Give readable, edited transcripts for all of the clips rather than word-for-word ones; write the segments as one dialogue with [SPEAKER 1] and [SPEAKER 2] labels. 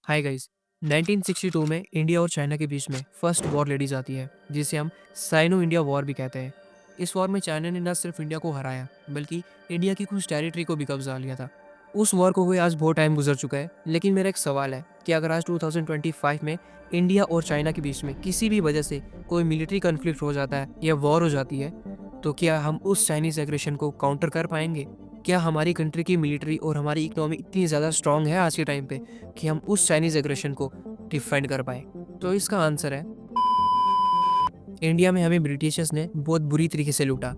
[SPEAKER 1] Hi guys. 1962 में India और China के बीच में फर्स्ट वॉर लड़ी जाती है, जिसे हम साइनो इंडिया वॉर भी कहते हैं। इस वॉर में चाइना ने न सिर्फ इंडिया को हराया, बल्कि इंडिया की कुछ टेरिटरी को भी कब्जा लिया था। उस वॉर को हुए आज बहुत टाइम गुजर चुका है, लेकिन मेरा एक सवाल है कि अगर आज 2025 में इंडिया और चाइना के बीच में किसी भी वजह से कोई मिलिट्री कन्फ्लिक्ट हो जाता है या वॉर हो जाती है, तो क्या हम उस चाइनीज एग्रेशन को काउंटर कर पाएंगे? क्या हमारी कंट्री की मिलिट्री और हमारी इकोनॉमी इतनी ज़्यादा स्ट्रांग है आज के टाइम पे कि हम उस चाइनीज़ एग्रेशन को डिफेंड कर पाए? तो इसका आंसर है, इंडिया में हमें ब्रिटिशर्स ने बहुत बुरी तरीके से लूटा।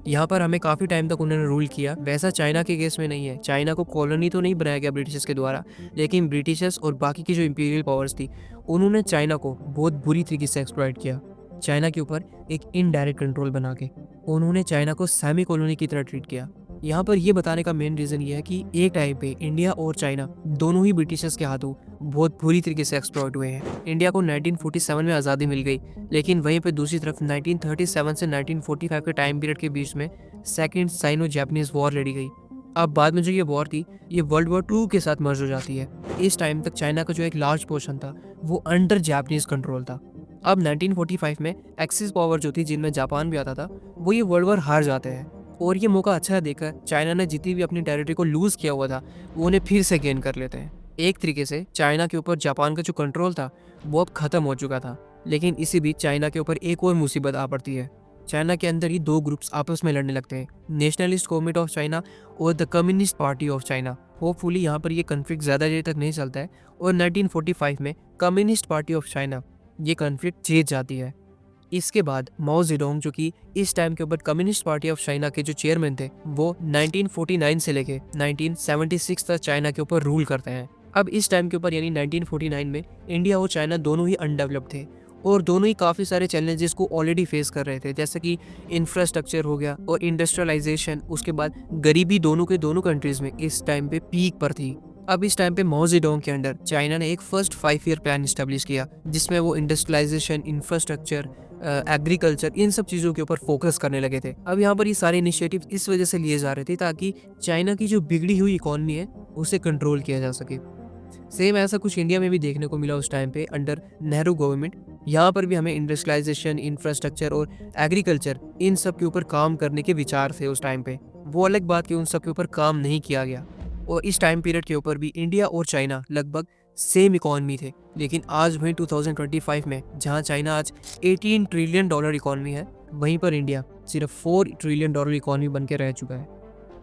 [SPEAKER 1] यहाँ पर हमें काफ़ी टाइम तक उन्होंने रूल किया। वैसा चाइना के केस में नहीं है। चाइना को कॉलोनी तो नहीं बनाया गया ब्रिटिशर्स के द्वारा, लेकिन ब्रिटिशर्स और बाकी की जो इंपीरियल पावर्स थी, उन्होंने चाइना को बहुत बुरी तरीके से एक्सप्लॉइट किया। चाइना के ऊपर एक इनडायरेक्ट कंट्रोल बना के उन्होंने चाइना को सेमी कॉलोनी की तरह ट्रीट किया। यहाँ पर ये बताने का मेन रीज़न ये है कि एक टाइम पे इंडिया और चाइना दोनों ही ब्रिटिशर्स के हाथों बहुत बुरी तरीके से एक्सप्लॉइट हुए हैं। इंडिया को 1947 में आज़ादी मिल गई, लेकिन वहीं पे दूसरी तरफ 1937 से 1945 के टाइम पीरियड के बीच में सेकेंड साइनो जापानीज वॉर लड़ी गई। अब बाद में जो ये वॉर थी, ये वर्ल्ड वॉर 2 के साथ मर्ज हो जाती है। इस टाइम तक चाइना का जो एक लार्ज पोर्शन था, वो अंडर जापानीज कंट्रोल था। अब 1945 में एक्सिस पावर जो थी, जिनमें जापान भी आता था, वो ये वर्ल्ड वॉर हार जाते हैं। और ये मौका अच्छा देखकर चाइना ने जितनी भी अपनी टेरिटरी को लूज किया हुआ था, वो उन्हें फिर से गेन कर लेते हैं। एक तरीके से चाइना के ऊपर जापान का जो कंट्रोल था, वो अब खत्म हो चुका था। लेकिन इसी बीच चाइना के ऊपर एक और मुसीबत आ पड़ती है। चाइना के अंदर ही दो ग्रुप्स आपस में लड़ने लगते हैं, नेशनलिस्ट गवर्नमेंट ऑफ चाइना और the communist party of China. Hopefully यहाँ पर ये कन्फ्लिक्ट ज़्यादा देर तक नहीं चलता है और 1945 में कम्युनिस्ट पार्टी ऑफ चाइना ये कन्फ्लिक्ट जीत जाती है। इसके बाद माओ जेडोंग, जो कि इस टाइम के ऊपर कम्युनिस्ट पार्टी ऑफ चाइना के जो चेयरमैन थे, वो 1949 से लेके 1976 तक चाइना के ऊपर रूल करते हैं। अब इस टाइम के ऊपर यानी 1949 में इंडिया और चाइना दोनों ही अनडेवलप्ड थे और दोनों ही काफ़ी सारे चैलेंजेस को ऑलरेडी फेस कर रहे थे, जैसे कि इंफ्रास्ट्रक्चर हो गया और इंडस्ट्रियलाइजेशन। उसके बाद गरीबी दोनों के दोनों कंट्रीज में इस टाइम पे पीक पर थी। अब इस टाइम पे माओ जेडोंग के अंडर चाइना ने एक फर्स्ट 5 ईयर प्लान इस्टेब्लिश किया, जिसमें वो इंडस्ट्रियलाइजेशन, इंफ्रास्ट्रक्चर, एग्रीकल्चर, इन सब चीज़ों के ऊपर फोकस करने लगे थे। अब यहाँ पर ये सारे इनिशिएटिव इस वजह से लिए जा रहे थे ताकि चाइना की जो बिगड़ी हुई इकॉनमी है, उसे कंट्रोल किया जा सके। सेम ऐसा कुछ इंडिया में भी देखने को मिला उस टाइम पे अंडर नेहरू गवर्नमेंट। यहाँ पर भी हमें इंडस्ट्रियलाइजेशन, इंफ्रास्ट्रक्चर और एग्रीकल्चर, इन सब के ऊपर काम करने के विचार थे उस टाइम पे। वो अलग बात कि उन सब के ऊपर काम नहीं किया गया। और इस टाइम पीरियड के ऊपर भी इंडिया और चाइना लगभग सेम इकॉनमी थे। लेकिन आज वहीं 2025 में जहाँ चाइना आज 18 ट्रिलियन डॉलर इकॉनमी है, वहीं पर इंडिया सिर्फ 4 ट्रिलियन डॉलर इकॉनमी बन के रह चुका है।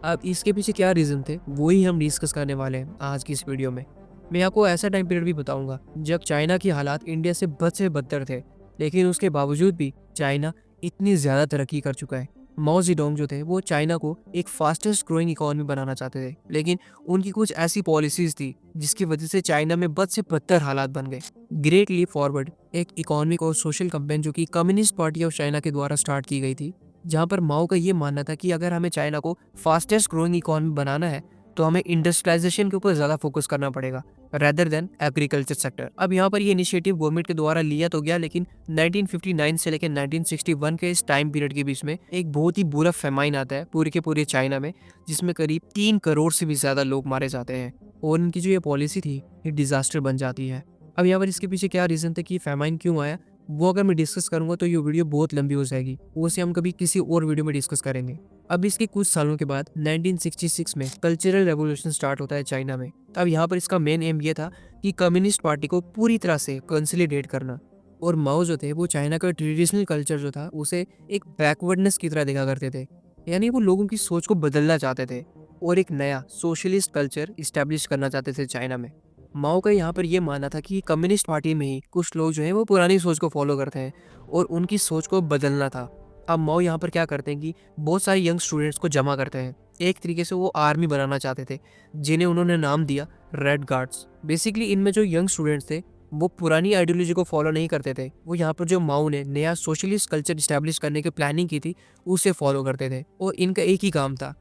[SPEAKER 1] अब इसके पीछे क्या रीज़न थे, वही हम डिस्कस करने वाले हैं आज की इस वीडियो में। मैं आपको ऐसा टाइम पीरियड भी बताऊंगा जब चाइना की हालात इंडिया से बद से बदतर थे, लेकिन उसके बावजूद भी चाइना इतनी ज़्यादा तरक्की कर चुका है। माओ जेडोंग जो थे, वो चाइना को एक फास्टेस्ट ग्रोइंग इकॉनमी बनाना चाहते थे, लेकिन उनकी कुछ ऐसी पॉलिसीज थी जिसकी वजह से चाइना में बद से बदतर हालात बन गए। ग्रेट लीप फॉरवर्ड एक इकोनॉमिक और सोशल कैंपेन जो कि कम्युनिस्ट पार्टी ऑफ चाइना के द्वारा स्टार्ट की गई थी, जहां पर माओ का ये मानना था कि अगर हमें चाइना को फास्टेस्ट ग्रोइंग इकोनॉमी बनाना है, तो हमें इंडस्ट्रियलाइजेशन के ऊपर ज़्यादा फोकस करना पड़ेगा रेदर देन एग्रीकल्चर सेक्टर। अब यहाँ पर ये इनिशिएटिव गवर्नमेंट के द्वारा लिया तो गया, लेकिन 1959 से लेकर 1961 के इस टाइम पीरियड के बीच में एक बहुत ही बुरा फेमाइन आता है पूरे के पूरे चाइना में, जिसमें करीब 3 करोड़ से भी ज़्यादा लोग मारे जाते हैं। और इनकी जो ये पॉलिसी थी, ये डिजास्टर बन जाती है। अब यहाँ पर इसके पीछे क्या रीज़न था कि फेमाइन क्यों आया, वो अगर मैं डिस्कस करूंगा तो ये वीडियो बहुत लंबी हो जाएगी, उसे हम कभी किसी और वीडियो में डिस्कस करेंगे। अब इसके कुछ सालों के बाद 1966 में कल्चरल रेवोल्यूशन स्टार्ट होता है चाइना में। अब यहाँ पर इसका मेन एम ये था कि कम्युनिस्ट पार्टी को पूरी तरह से कंसोलिडेट करना। और माओ जो थे, वो चाइना का ट्रेडिशनल कल्चर जो था, उसे एक बैकवर्डनेस की तरह देखा करते थे। यानी वो लोगों की सोच को बदलना चाहते थे और एक नया सोशलिस्ट कल्चर इस्टेब्लिश करना चाहते थे चाइना में। माओ का यहाँ पर यह मानना था कि कम्युनिस्ट पार्टी में ही कुछ लोग जो हैं वो पुरानी सोच को फॉलो करते हैं और उनकी सोच को बदलना था। अब माओ यहाँ पर क्या करते हैं कि बहुत सारे यंग स्टूडेंट्स को जमा करते हैं। एक तरीके से वो आर्मी बनाना चाहते थे, जिन्हें उन्होंने नाम दिया रेड गार्ड्स। बेसिकली इनमें जो यंग स्टूडेंट्स थे, वो पुरानी आइडियोलॉजी को फॉलो नहीं करते थे। वो यहाँ पर जो माओ ने नया सोशलिस्ट कल्चर इस्टेब्लिश करने की प्लानिंग की थी, उसे फॉलो करते थे। और इनका एक ही काम था,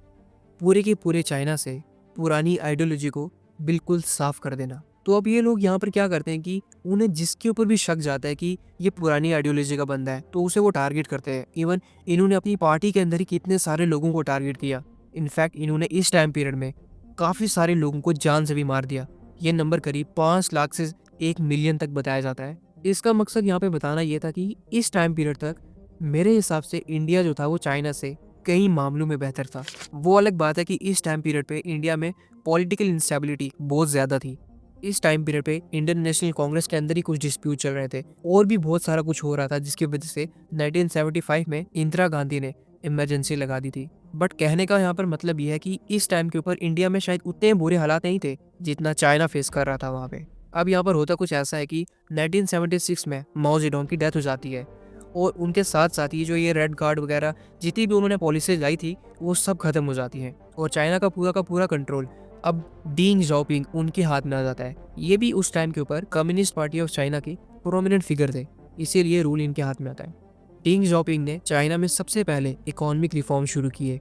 [SPEAKER 1] पूरे के पूरे चाइना से पुरानी आइडियोलॉजी को बिल्कुल साफ कर देना। तो अब ये लोग यहाँ पर क्या करते हैं कि उन्हें जिसके ऊपर भी शक जाता है कि ये पुरानी आइडियोलॉजी का बंदा है, तो उसे वो टारगेट करते हैं। इवन इन्होंने अपनी पार्टी के अंदर ही कितने सारे लोगों को टारगेट किया। इनफैक्ट इन्होंने इस टाइम पीरियड में काफ़ी सारे लोगों को जान से भी मार दिया। ये नंबर करीब 5 लाख से 1 मिलियन तक बताया जाता है। इसका मकसद यहाँ पे बताना ये था कि इस टाइम पीरियड तक मेरे हिसाब से इंडिया जो था वो चाइना से कई मामलों में बेहतर था। वो अलग बात है कि इस टाइम पीरियड पे इंडिया में पॉलिटिकल इंस्टेबिलिटी बहुत ज़्यादा थी। इस टाइम पीरियड पे इंडियन नेशनल कांग्रेस के अंदर ही कुछ डिस्प्यूट चल रहे थे और भी बहुत सारा कुछ हो रहा था, जिसकी वजह से 1975 में इंदिरा गांधी ने इमरजेंसी लगा दी थी। बट कहने का यहाँ पर मतलब यह है कि इस टाइम के ऊपर इंडिया में शायद उतने बुरे हालात नहीं थे जितना चाइना फेस कर रहा था वहाँ पे। अब यहाँ पर होता कुछ ऐसा है कि 1976 में माओ जेडोंग की डेथ हो जाती है और उनके साथ साथ ही जो ये रेड कार्ड वगैरह जितनी भी उन्होंने पॉलिसीज लाई थी वो सब खत्म हो जाती हैं और चाइना का पूरा कंट्रोल अब डेंग जाओपिंग उनके हाथ में आ जाता है। ये भी उस टाइम के ऊपर कम्युनिस्ट पार्टी ऑफ चाइना के प्रोमिनेंट फिगर थे, इसीलिए रूल इनके हाथ में आता है। डेंग जाओपिंग ने चाइना में सबसे पहले इकोनॉमिक रिफॉर्म शुरू किए,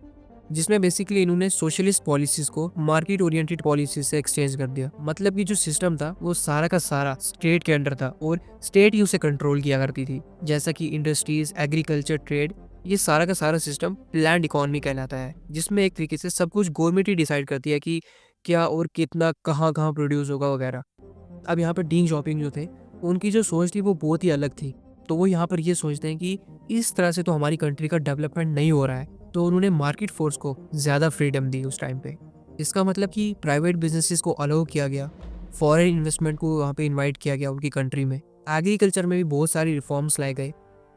[SPEAKER 1] जिसमें बेसिकली इन्होंने सोशलिस्ट पॉलिसीज को मार्केट ओरिएंटेड पॉलिसीज से एक्सचेंज कर दिया। मतलब कि जो सिस्टम था वो सारा का सारा स्टेट के अंडर था और स्टेट ही उसे कंट्रोल किया करती थी, जैसा कि इंडस्ट्रीज, एग्रीकल्चर, ट्रेड, ये सारा का सारा सिस्टम प्लान्ड इकोनॉमी कहलाता है, जिसमें एक तरीके से सब कुछ गवर्नमेंट ही डिसाइड करती है कि क्या और कितना कहाँ कहाँ प्रोड्यूस होगा वगैरह। अब यहाँ पर डेंग जाओपिंग जो थे उनकी जो सोच थी वो बहुत ही अलग थी। तो वो यहाँ पर ये सोचते हैं कि इस तरह से तो हमारी कंट्री का डेवलपमेंट नहीं हो रहा है, तो उन्होंने मार्केट फोर्स को ज़्यादा फ्रीडम दी उस टाइम पे। इसका मतलब कि प्राइवेट बिजनेसेस को अलाउ किया गया, फॉरेन इन्वेस्टमेंट को वहाँ पे इनवाइट किया गया उनकी कंट्री में, एग्रीकल्चर में भी बहुत सारी रिफॉर्म्स लाए गए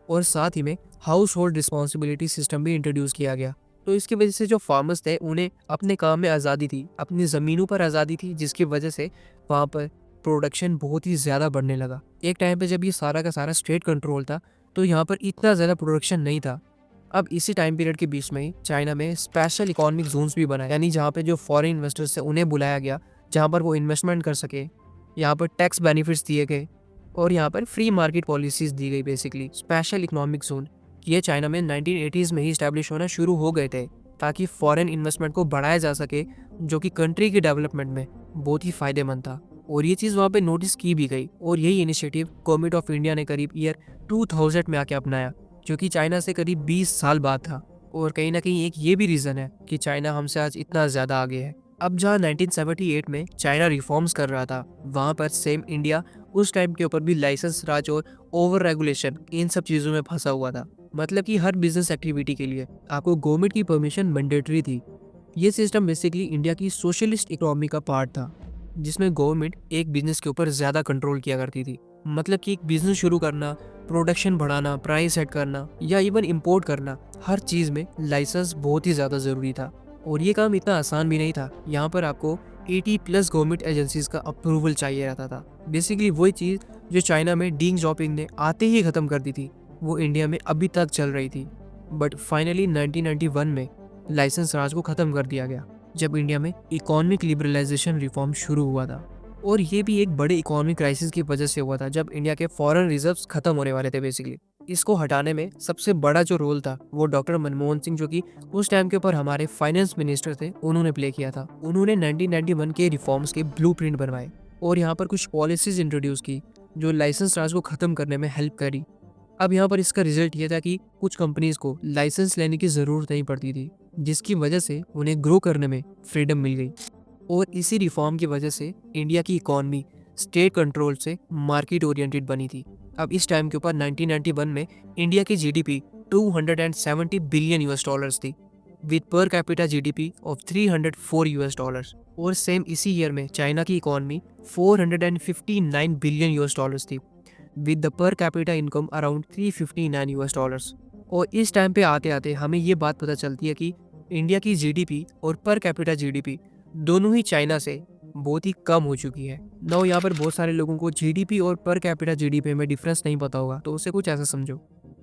[SPEAKER 1] और साथ ही में हाउस होल्ड रिस्पॉन्सिबिलिटी सिस्टम भी इंट्रोड्यूस किया गया। तो इसकी वजह से जो फार्मर्स थे उन्हें अपने काम में आज़ादी थी, अपनी ज़मीनों पर आज़ादी थी, जिसकी वजह से वहाँ पर प्रोडक्शन बहुत ही ज़्यादा बढ़ने लगा। एक टाइम पे जब ये सारा का सारा स्टेट कंट्रोल था तो यहाँ पर इतना ज़्यादा प्रोडक्शन नहीं था। अब इसी टाइम पीरियड के बीच में ही चाइना में स्पेशल इकोनॉमिक जोन्स भी बनाए, यानी जहाँ पे जो फॉरेन इन्वेस्टर्स थे उन्हें बुलाया गया, जहाँ पर वो इन्वेस्टमेंट कर सके। यहाँ पर टैक्स बेनिफिट्स दिए गए और यहाँ पर फ्री मार्केट पॉलिसीज दी गई। बेसिकली स्पेशल इकोनॉमिक जोन ये चाइना में 1980s में ही स्टैब्लिश होना शुरू हो गए थे, ताकि फॉरेन इन्वेस्टमेंट को बढ़ाया जा सके, जो कि कंट्री के डेवलपमेंट में बहुत ही फायदेमंद था। और ये चीज़ वहाँ पे नोटिस की भी गई और यही इनिशिएटिव गवर्नमेंट ऑफ इंडिया ने करीब ईयर 2000 में आके अपनाया, जो कि चाइना से करीब 20 साल बाद था। और कहीं ना कहीं एक ये भी रीज़न है कि चाइना हमसे आज इतना ज़्यादा आगे है। अब जहाँ 1978 में चाइना रिफॉर्म्स कर रहा था, वहाँ पर सेम इंडिया उस टाइम के ऊपर भी लाइसेंस राज और ओवर रेगुलेशन इन सब चीज़ों में फंसा हुआ था। मतलब कि हर बिजनेस एक्टिविटी के लिए आपको गवर्नमेंट की परमिशन मैंडेटरी थी। ये सिस्टम बेसिकली इंडिया की सोशलिस्ट इकोनॉमी का पार्ट था, जिसमें गवर्नमेंट एक बिजनेस के ऊपर ज़्यादा कंट्रोल किया करती थी। मतलब कि एक बिजनेस शुरू करना, प्रोडक्शन बढ़ाना, प्राइस सेट करना या इवन इंपोर्ट करना, हर चीज़ में लाइसेंस बहुत ही ज़्यादा ज़रूरी था। और ये काम इतना आसान भी नहीं था। यहाँ पर आपको 80+ गवर्नमेंट एजेंसीज का अप्रूवल चाहिए रहता था। बेसिकली वही चीज़ जो चाइना में डेंग जाओपिंग ने आते ही ख़त्म कर दी थी, वो इंडिया में अभी तक चल रही थी। बट फाइनली 1991 में लाइसेंस राज को ख़त्म कर दिया गया, जब इंडिया में इकोनॉमिक लिबरलाइजेशन रिफॉर्म शुरू हुआ था। और ये भी एक बड़े इकोनॉमिक क्राइसिस की वजह से हुआ था, जब इंडिया के फॉरेन रिजर्व्स खत्म होने वाले थे। बेसिकली इसको हटाने में सबसे बड़ा जो रोल था वो डॉक्टर मनमोहन सिंह, जो कि उस टाइम के ऊपर हमारे फाइनेंस मिनिस्टर थे, उन्होंने प्ले किया था। उन्होंने 1991 के रिफॉर्म्स के ब्लूप्रिंट बनवाए और यहाँ पर कुछ पॉलिसीज इंट्रोड्यूस की जो लाइसेंस राज को ख़त्म करने में हेल्प करी। अब यहाँ पर इसका रिजल्ट ये था कि कुछ कंपनीज को लाइसेंस लेने की ज़रूरत नहीं पड़ती थी, जिसकी वजह से उन्हें ग्रो करने में फ्रीडम मिल गई। और इसी रिफॉर्म की वजह से इंडिया की इकॉनमी स्टेट कंट्रोल से मार्केट ओरिएंटेड बनी थी। अब इस टाइम के ऊपर 1991 में इंडिया की जीडीपी 270 बिलियन यूएस डॉलर्स थी, with per capita GDP of 304 US dollars. और सेम इसी ईयर में चाइना की इकॉनमी 459 बिलियन यूएस डॉलर्स थी, with the per capita income around 359 US dollars. और इस टाइम पे आते आते हमें ये बात पता चलती है कि इंडिया की जीडीपी और पर कैपिटा जीडीपी दोनों ही चाइना से बहुत ही कम हो चुकी है। नाउ यहाँ पर बहुत सारे लोगों को जीडीपी और पर कैपिटा जीडीपी में डिफरेंस नहीं पता होगा, तो उसे कुछ ऐसा समझो।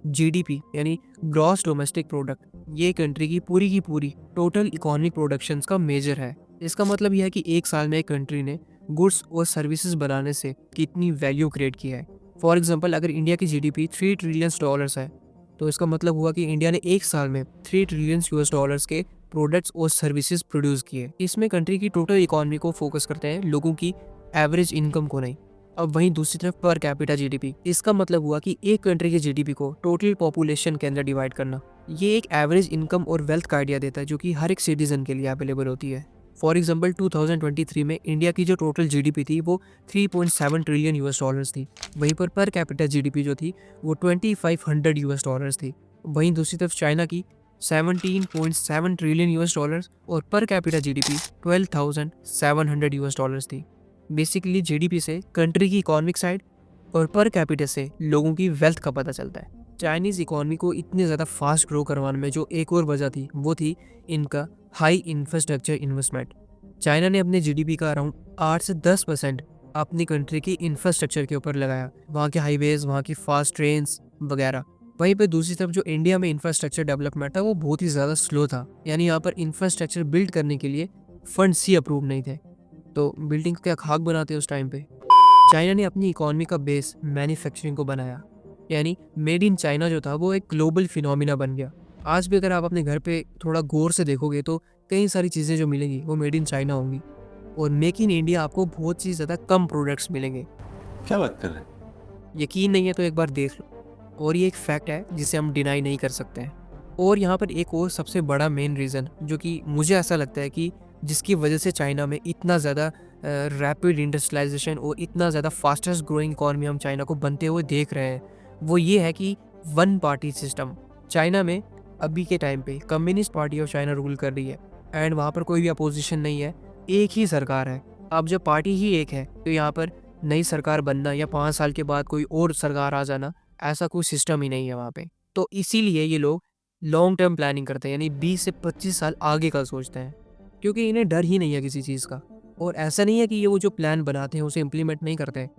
[SPEAKER 1] जीडीपी यानी ग्रॉस डोमेस्टिक प्रोडक्ट, ये कंट्री की पूरी टोटल इकोनॉमिक प्रोडक्शंस का मेजर है। इसका मतलब यह है कि एक साल में एक कंट्री ने गुड्स और सर्विसेज बनाने से कितनी वैल्यू क्रिएट किया है। फॉर एग्जाम्पल, अगर इंडिया की जीडीपी 3 ट्रिलियन डॉलर्स है, तो इसका मतलब हुआ कि इंडिया ने एक साल में 3 ट्रिलियन यूएस डॉलर्स के प्रोडक्ट्स और सर्विसेज प्रोड्यूस किए। इसमें कंट्री की टोटल इकोनॉमी को फोकस करते हैं, लोगों की एवरेज इनकम को नहीं। अब वहीं दूसरी तरफ पर कैपिटा जीडीपी, इसका मतलब हुआ कि एक कंट्री की जीडीपी को टोटल पॉपुलेशन के अंदर डिवाइड करना। ये एक एवरेज इनकम और वेल्थ का आइडिया देता है, जो कि हर एक सिटीजन के लिए अवेलेबल होती है। फॉर एग्जांपल 2023 में इंडिया की जो टोटल जीडीपी थी वो 3.7 ट्रिलियन यूएस डॉलर्स थी। वहीं पर कैपिटा जीडीपी जो थी वो 2500 यूएस डॉलर्स थी। वहीं दूसरी तरफ चाइना की 17.7 ट्रिलियन यूएस डॉलर्स और per capita GDP 12,700 US dollars थी। बेसिकली जीडीपी से कंट्री की इकोनॉमिक साइड और पर कैपिटा से लोगों की वेल्थ का पता चलता है। चाइनीज़ इकोनॉमी को इतने ज़्यादा फास्ट ग्रो करवाने में जो एक और वजह थी वो थी इनका हाई इंफ्रास्ट्रक्चर इन्वेस्टमेंट। चाइना ने अपने जीडीपी का अराउंड 8 से 10% अपनी कंट्री की इंफ्रास्ट्रक्चर के ऊपर लगाया, वहाँ के हाईवेज, वहाँ की फास्ट ट्रेन्स वगैरह। वहीं पे दूसरी तरफ जो इंडिया में इंफ्रास्ट्रक्चर डेवलपमेंट था वो बहुत ही ज़्यादा स्लो था, यानी यहाँ पर इंफ्रास्ट्रक्चर बिल्ड करने के लिए फंड्स ही अप्रूव नहीं थे, तो बिल्डिंग को क्या खाक बनाते उस टाइम पे। चाइना ने अपनी इकोनॉमी का बेस मैन्युफैक्चरिंग को बनाया, यानी मेड इन चाइना जो था वो एक ग्लोबल फिनोमिना बन गया। आज भी अगर आप अपने घर पे थोड़ा गौर से देखोगे तो कई सारी चीज़ें जो मिलेंगी वो मेड इन चाइना होंगी, और मेक इन इंडिया आपको बहुत ही ज़्यादा कम प्रोडक्ट्स मिलेंगे।
[SPEAKER 2] क्या बात कर रहे हैं?
[SPEAKER 1] यकीन नहीं है तो एक बार देख लो, और ये एक फैक्ट है जिसे हम डिनाई नहीं कर सकते हैं। और यहाँ पर एक और सबसे बड़ा मेन रीज़न जो कि मुझे ऐसा लगता है कि जिसकी वजह से चाइना में इतना ज़्यादा रैपिड इंडस्ट्रियलाइजेशन और इतना ज़्यादा फास्टेस्ट ग्रोइंग इकॉनमी हम चाइना को बनते हुए देख रहे हैं, वो ये है कि वन पार्टी सिस्टम। चाइना में अभी के टाइम पे communist party of China rule कर रही है, एंड वहाँ पर कोई भी अपोजिशन नहीं है, एक ही सरकार है। अब जब पार्टी ही एक है तो यहाँ पर नई सरकार बनना या 5 साल के बाद कोई और सरकार आ जाना, ऐसा कोई सिस्टम ही नहीं है वहाँ पे। तो इसीलिए ये लोग लॉन्ग टर्म प्लानिंग करते हैं, यानी 20 से 25 साल आगे का सोचते हैं, क्योंकि इन्हें डर ही नहीं है किसी चीज़ का। और ऐसा नहीं है कि ये वो जो प्लान बनाते हैं उसे इम्प्लीमेंट नहीं करते,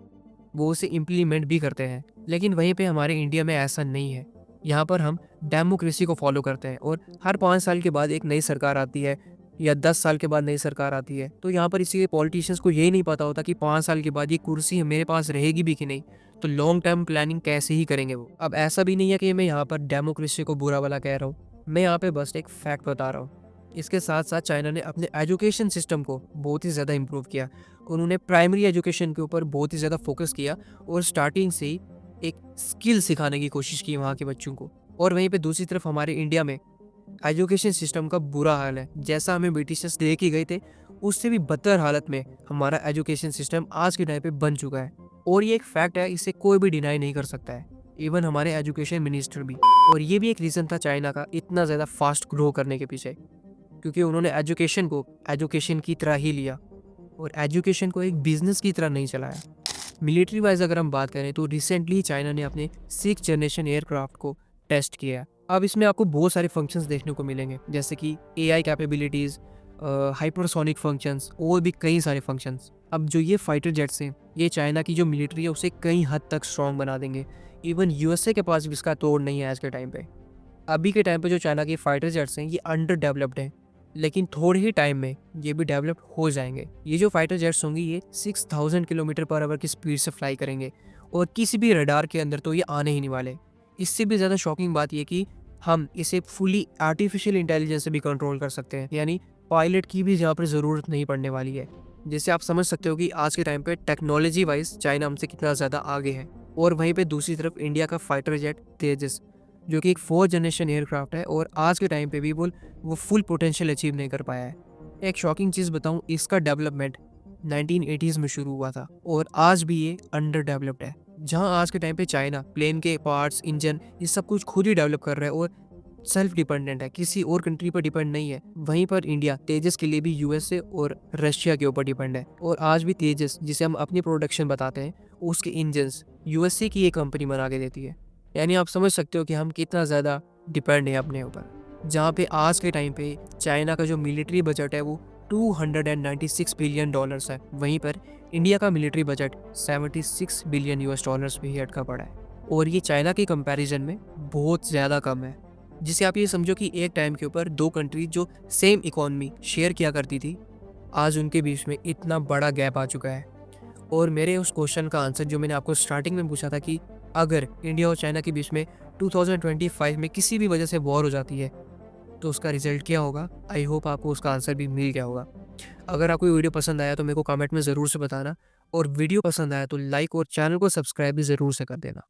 [SPEAKER 1] वो उसे इम्प्लीमेंट भी करते हैं। लेकिन वहीं पे हमारे इंडिया में ऐसा नहीं है। यहाँ पर हम डेमोक्रेसी को फॉलो करते हैं, और हर 5 साल के बाद एक नई सरकार आती है या 10 साल के बाद नई सरकार आती है। तो यहाँ पर इसी पॉलिटिशियंस को यही नहीं पता होता कि 5 साल के बाद ये कुर्सी मेरे पास रहेगी भी कि नहीं, तो लॉन्ग टर्म प्लानिंग कैसे ही करेंगे वो। अब ऐसा भी नहीं है कि मैं यहाँ पर डेमोक्रेसी को बुरा वाला कह रहा हूँ, मैं यहाँ पे बस एक फैक्ट बता रहा हूँ। इसके साथ साथ चाइना ने अपने एजुकेशन सिस्टम को बहुत ही ज़्यादा इम्प्रूव किया। उन्होंने प्राइमरी एजुकेशन के ऊपर बहुत ही ज़्यादा फोकस किया और स्टार्टिंग से ही एक स्किल सिखाने की कोशिश की वहाँ के बच्चों को। और वहीं पे दूसरी तरफ हमारे इंडिया में एजुकेशन सिस्टम का बुरा हाल है। जैसा हमें ब्रिटिशर्स दे के गए थे, उससे भी बदतर हालत में हमारा एजुकेशन सिस्टम आज के टाइम पे बन चुका है। और ये एक फैक्ट है, इसे कोई भी डिनाई नहीं कर सकता है, इवन हमारे एजुकेशन मिनिस्टर भी। और ये भी एक रीज़न था चाइना का इतना ज़्यादा फास्ट ग्रो करने के पीछे, क्योंकि उन्होंने एजुकेशन को एजुकेशन की तरह ही लिया और एजुकेशन को एक बिजनेस की तरह नहीं चलाया। मिलिट्री वाइज अगर हम बात करें तो रिसेंटली चाइना ने अपने 6th जनरेशन एयरक्राफ्ट को टेस्ट किया है। अब इसमें आपको बहुत सारे फंक्शंस देखने को मिलेंगे, जैसे कि एआई कैपेबिलिटीज़, हाइपरसोनिक फंक्शंस और भी कई सारे फंक्शंस। अब जो ये फाइटर जेट्स हैं, ये चाइना की जो मिलिट्री है उसे कई हद तक स्ट्रॉन्ग बना देंगे। इवन यूएसए के पास भी इसका तोड़ नहीं है आज के टाइम पे। अभी के टाइम पे जो चाइना के फाइटर जेट्स हैं ये अंडर डेवलप्ड हैं, लेकिन थोड़े ही टाइम में ये भी डेवलप हो जाएंगे। ये जो फाइटर जेट्स होंगे ये 6000 किलोमीटर पर आवर की स्पीड से फ्लाई करेंगे, और किसी भी रडार के अंदर तो ये आने ही नहीं वाले। इससे भी ज़्यादा शॉकिंग बात ये कि हम इसे फुली आर्टिफिशियल इंटेलिजेंस से भी कंट्रोल कर सकते हैं, यानी पायलट की भी यहाँ पर ज़रूरत नहीं पड़ने वाली है। जिससे आप समझ सकते हो कि आज के टाइम पे टेक्नोलॉजी वाइज चाइना हमसे कितना ज़्यादा आगे है। और वहीं पे दूसरी तरफ इंडिया का फाइटर जेट तेजस, जो कि एक 4th जनरेशन एयरक्राफ्ट है, और आज के टाइम पे भी वो फुल पोटेंशियल अचीव नहीं कर पाया है। एक शॉकिंग चीज़ बताऊं, इसका डेवलपमेंट 1980s में शुरू हुआ था और आज भी ये अंडर डेवलप्ड है। जहां आज के टाइम पे चाइना प्लेन के पार्ट्स, इंजन, ये सब कुछ खुद ही डेवलप कर रहा है और सेल्फ डिपेंडेंट है, किसी और कंट्री पर डिपेंड नहीं है। वहीं पर इंडिया तेजस के लिए भी यूएसए और रशिया के ऊपर डिपेंड है, और आज भी तेजस जिसे हम अपनी प्रोडक्शन बताते हैं उसके इंजन्स यूएसए की एक कंपनी बना के देती है। यानी आप समझ सकते हो कि हम कितना ज़्यादा डिपेंड है अपने ऊपर। जहाँ पे आज के टाइम पे चाइना का जो मिलिट्री बजट है वो 296 बिलियन डॉलर्स है, वहीं पर इंडिया का military budget 76 billion US dollars पे ही अटका पड़ा है, और ये चाइना के कंपैरिजन में बहुत ज़्यादा कम है। जिसे आप ये समझो कि एक टाइम के ऊपर दो कंट्री जो सेम इकोनॉमी शेयर किया करती थी, आज उनके बीच में इतना बड़ा गैप आ चुका है। और मेरे उस क्वेश्चन का आंसर जो मैंने आपको स्टार्टिंग में पूछा था कि अगर इंडिया और चाइना के बीच में 2025 में किसी भी वजह से वॉर हो जाती है तो उसका रिजल्ट क्या होगा, आई होप आपको उसका आंसर भी मिल गया होगा। अगर आपको वीडियो पसंद आया तो मेरे को कमेंट में ज़रूर से बताना, और वीडियो पसंद आया तो लाइक और चैनल को सब्सक्राइब भी ज़रूर से कर देना।